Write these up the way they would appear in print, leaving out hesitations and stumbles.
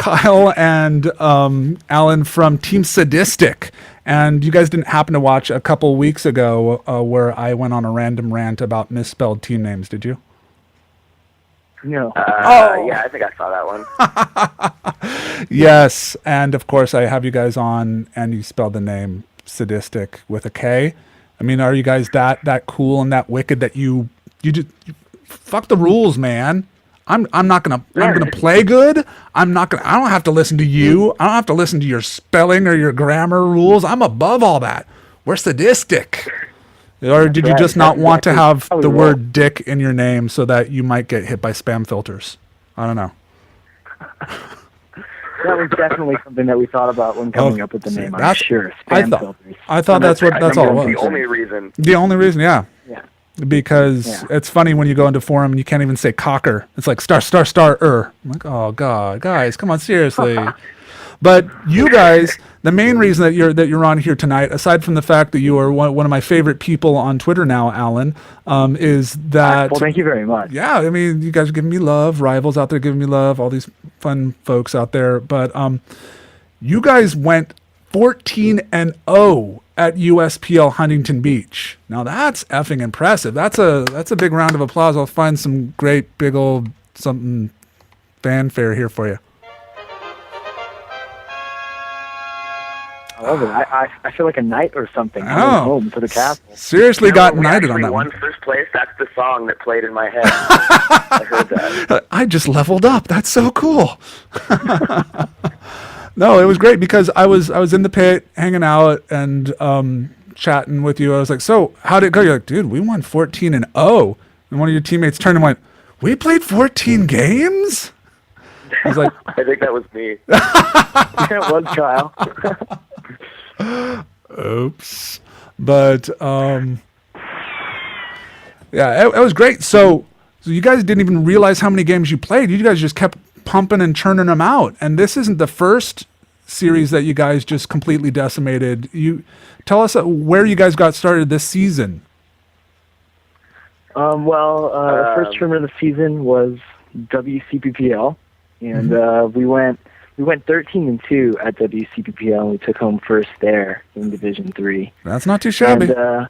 Kyle and Alan from Team Sadistik. And you guys didn't happen to watch a couple weeks ago where I went on a random rant about misspelled team names, did you? No. Yeah, I think I saw that one. Yes, and of course I have you guys on, and you spelled the name Sadistik with a K. I mean, are you guys that cool and that wicked that you just fuck the rules, man? I'm gonna play good. I don't have to listen to you. I don't have to listen to your spelling or your grammar rules. I'm above all that. We're sadistic. Or did you just not want to have the word dick in your name so that you might get hit by spam filters? I don't know. That was definitely something that we thought about when coming up with the name. I'm sure. Spam filters. I thought that's all it was. The only reason. The only reason, yeah. Yeah. Because it's funny when you go into forum and you can't even say cocker. It's like star. I'm like, oh god, guys, come on, seriously. But you guys, the main reason that you're on here tonight, aside from the fact that you are one of my favorite people on Twitter now, Alan, is that. Well, thank you very much. Yeah, I mean, you guys are giving me love. Rivals out there giving me love. All these fun folks out there. But you guys went 14-0 at USPL Huntington Beach. Now that's effing impressive. That's a big round of applause. I'll find some great big old something fanfare here for you. I love it. I feel like a knight or something. Coming home to the castle. Seriously, got knighted on that one. one. First place. That's the song that played in my head. I heard that. I just leveled up. That's so cool. No, it was great because I was in the pit hanging out and chatting with you. I was like, so how did it go? You're like, dude, we won 14-0. And one of your teammates turned and went, we played 14 games? I was like, I think that was me. Yeah, it was Kyle. Oops. But yeah, it was great. So you guys didn't even realize how many games you played. You guys just kept pumping and churning them out. And this isn't the first series that you guys just completely decimated. You tell us where you guys got started this season. The first tournament of the season was WCPL, and we went 13-2 at WCPL, and we took home first there in Division 3. That's not too shabby. And,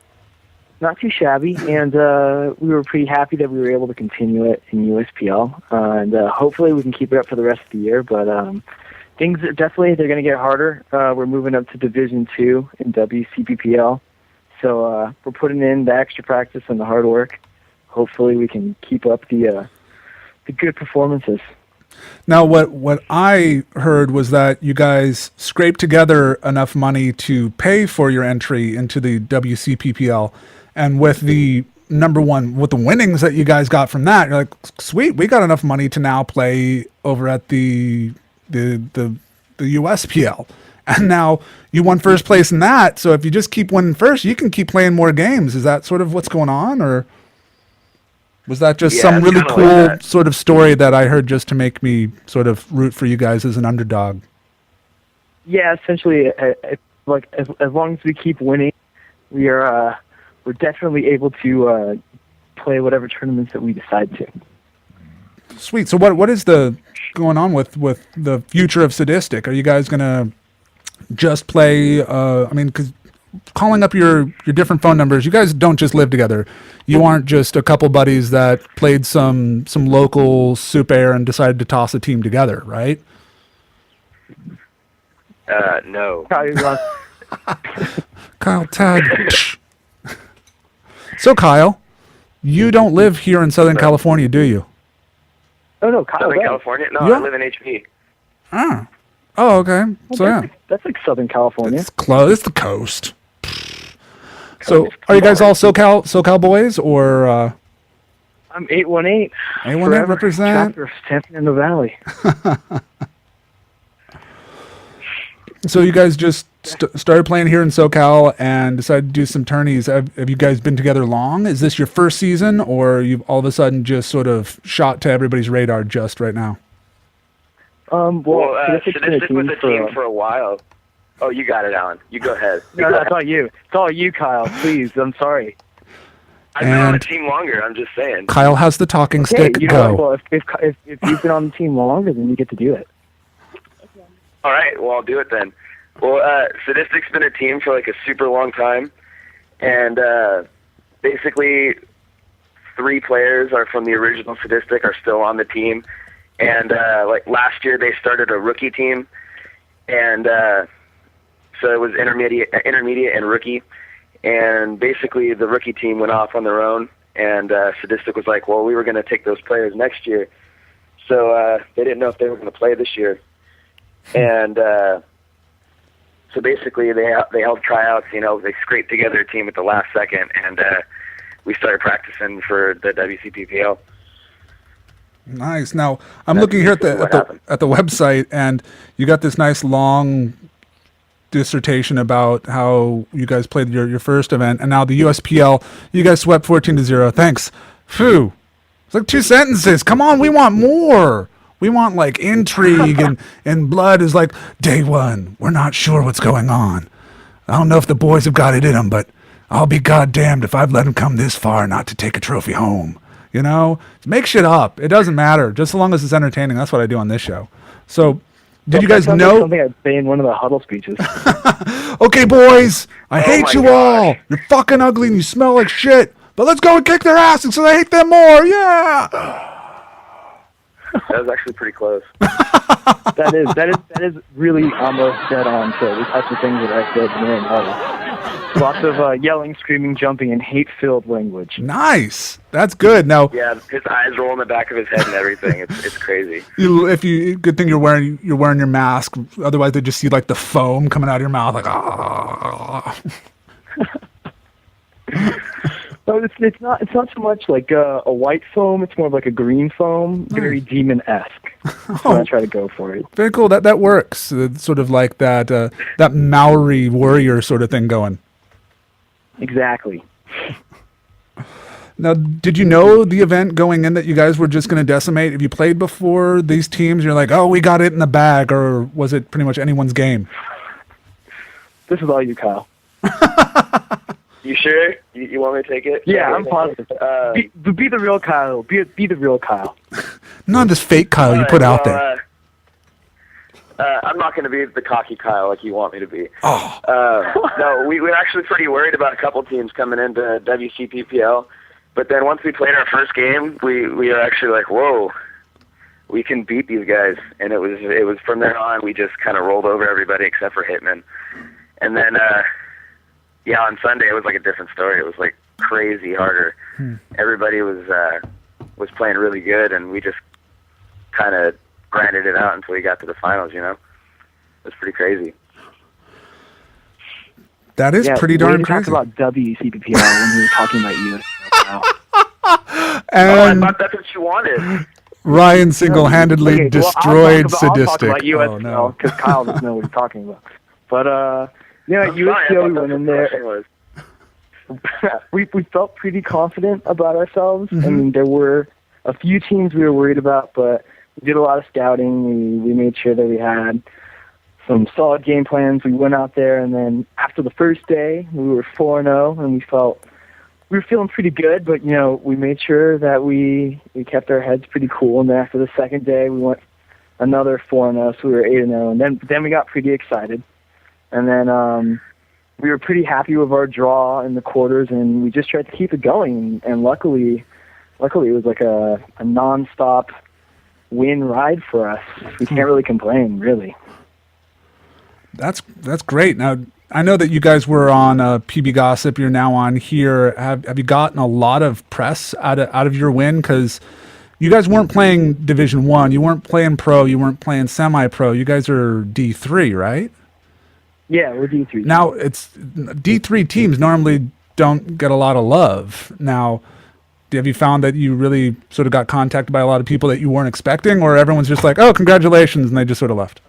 not too shabby, and we were pretty happy that we were able to continue it in USPL, and hopefully we can keep it up for the rest of the year. But things are they're going to get harder. We're moving up to Division 2 in WCPL, so we're putting in the extra practice and the hard work. Hopefully we can keep up the good performances. Now, what I heard was that you guys scraped together enough money to pay for your entry into the WCPL, and with the with the winnings that you guys got from that, you're like, sweet, we got enough money to now play over at the USPL, and now you won first place in that. So if you just keep winning first, you can keep playing more games. Is that sort of what's going on, or was that just some really cool sort of story that I heard just to make me sort of root for you guys as an underdog? Yeah, essentially, like as long as we keep winning, we're definitely able to play whatever tournaments that we decide to. Sweet. So what is the going on with the future of Sadistik? Are you guys gonna just play? I mean, because calling up your different phone numbers, you guys don't just live together. You aren't just a couple buddies that played some local soup air and decided to toss a team together, right? No. Kyle tag. So Kyle, you don't live here in Southern California, do you? Oh no, Kyle. Southern California? No, Yeah. I live in HP. Oh, okay. Well, So that's like Southern California. it's close. It's the coast. So, are you guys all SoCal boys, or? I'm 818. 818 represent. Chapter of Champion in the Valley. So you guys just started playing here in SoCal and decided to do some tourneys. Have you guys been together long? Is this your first season, or you've all of a sudden just sort of shot to everybody's radar just right now? Sadistik was a team for a while. Oh, you got it, Alan. You go ahead. No, that's all you. It's all you, Kyle. Please, I'm sorry. I've been on the team longer. I'm just saying. Kyle has the talking stick. You Go. know, well, if you've been on the team longer, then you get to do it. All right, well, I'll do it then. Well, Sadistik's been a team for like a super long time, and basically 3 players are from the original Sadistik are still on the team, and like last year they started a rookie team, and so it was intermediate and rookie, and basically the rookie team went off on their own, and Sadistik was like, well, we were going to take those players next year, so they didn't know if they were going to play this year, and so basically they held tryouts, they scraped together a team at the last second, and we started practicing for the WCPL. Nice. Now I'm looking here at the website, and you got this nice long dissertation about how you guys played your first event, and now the USPL, you guys swept 14-0. Thanks. Phew. It's like 2 sentences. Come on, we want more. We want like intrigue and blood is like, day one, we're not sure what's going on. I don't know if the boys have got it in them, but I'll be goddamned if I've let them come this far not to take a trophy home. Make shit up. It doesn't matter. Just as long as it's entertaining. That's what I do on this show. So, did you guys know? Like something I'd say in one of the huddle speeches. Okay, boys, I hate you all. You're fucking ugly and you smell like shit. But let's go and kick their asses so I hate them more. Yeah. That was actually pretty close. that is really almost dead on. So the types of things that I said during huddle. Lots of yelling, screaming, jumping, and hate-filled language. Nice. That's good. Now, yeah, his eyes roll in the back of his head and everything. It's crazy. Good thing you're wearing your mask. Otherwise, they just see like the foam coming out of your mouth, like ah. No, it's not so much like a white foam. It's more of like a green foam, very demon-esque. So I try to go for it. Very cool. That works. It's sort of like that Maori warrior sort of thing going. Exactly. Now, did you know the event going in that you guys were just going to decimate? Have you played before these teams? You're like, oh, we got it in the bag, or was it pretty much anyone's game? This is all you, Kyle. You sure? You want me to take it? Yeah, I'm positive. Be the real Kyle. Be the real Kyle. Not this fake Kyle you put out there. I'm not going to be the cocky Kyle like you want me to be. Oh. No, we were actually pretty worried about a couple teams coming into WCPL, but then once we played our first game, we were actually like, whoa, we can beat these guys, and it was from there on we just kind of rolled over everybody except for Hitman, and then yeah, on Sunday it was like a different story. It was like crazy harder. Everybody was playing really good, and we just kind of grinded it out until we got to the finals. It was pretty crazy. That is pretty darn crazy. Talk about WCPL when we were talking about USPL. And I thought that's what you wanted. Ryan single-handedly destroyed Sadistik. I'll talk about USPL because Kyle doesn't know what he's talking about. But at USPL we went in there. we felt pretty confident about ourselves. I mean, there were a few teams we were worried about, but we did a lot of scouting. We made sure that we had some solid game plans. We went out there, and then after the first day, we were 4-0, and we were feeling pretty good. But we made sure that we kept our heads pretty cool. And then after the second day, we went another 4-0, so we were 8-0, and then we got pretty excited. And then we were pretty happy with our draw in the quarters, and we just tried to keep it going. And luckily it was like a nonstop win ride for us. We can't really complain, really. That's great. Now, I know that you guys were on PB Gossip. You're now on here. Have you gotten a lot of press out of your win? Because you guys weren't playing Division I. You weren't playing pro. You weren't playing semi-pro. You guys are D3, right? Yeah, we're D3. Now, it's D3 teams normally don't get a lot of love. Now, have you found that you really sort of got contacted by a lot of people that you weren't expecting, or everyone's just like, oh, congratulations, and they just sort of left?